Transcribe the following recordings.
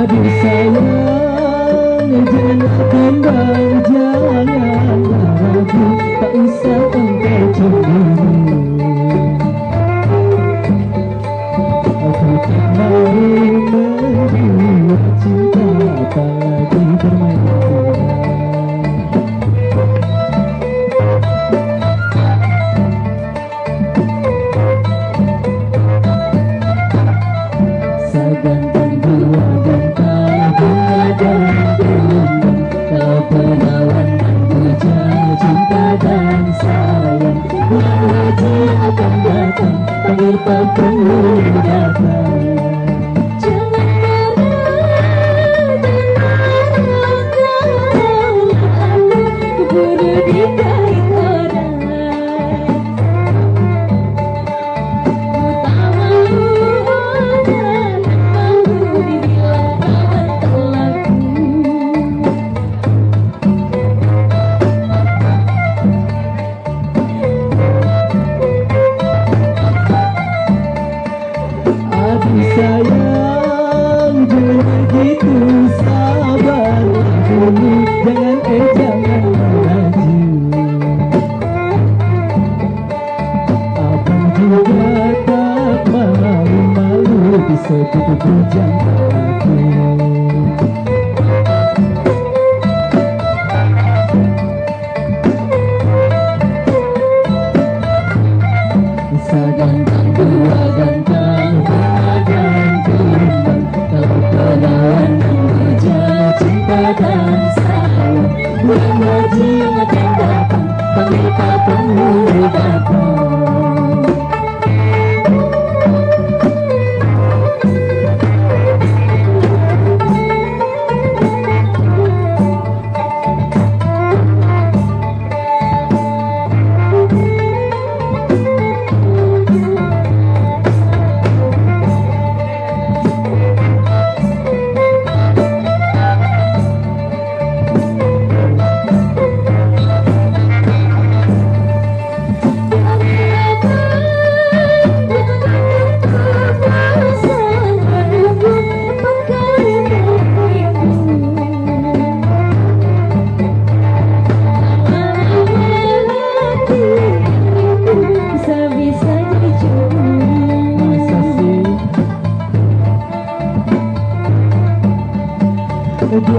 Aduh sayang, jangan kembang, jangan ragu, tak usah engkau cemburu. Aku tak mau membuat cinta, apalagi bermain segantang dua bintang bunga dan gelombang, kau perawan puja cinta dan sayang. Bulan haji akan datang, panggil penghulu datang. Sayang, jangan gitu, sabar dulu, jangan laju. Abang juga tak malu-malu disebut bujang aku. Segantang dua gantang bunga dan gelombang, kau perawan puja cinta dan sayang. Bulan haji akan datang, panggil penghulu datang.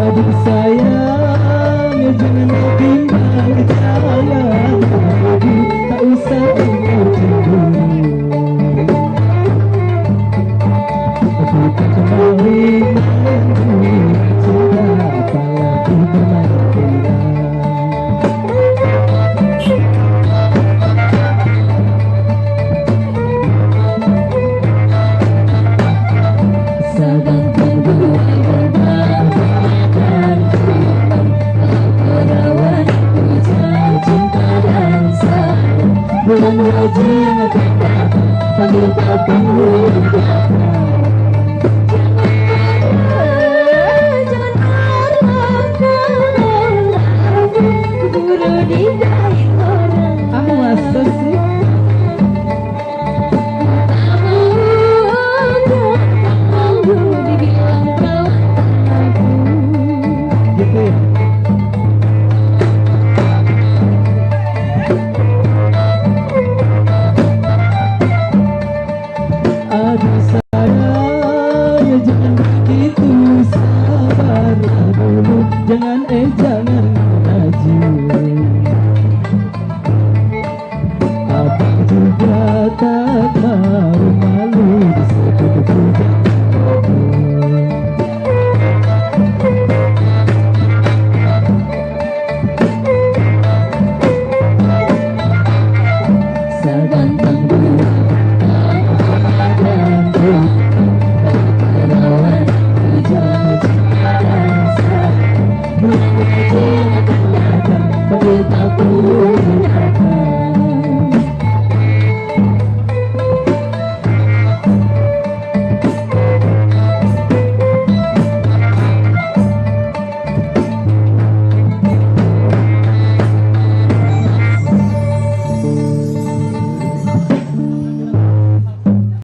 Aduh sayang, jangan bimbang, jangan ragu, tak usah engkau cemburu. Aku tak kembali membuat cinta, apalagi bermain gila. Segantang dua gantang dan gelombang, kau perawan puja cinta dan sayang. Bulan haji akan datang, panggil penghulu datang. Kamu masa sih? Aduh sayang, tak tahu malu.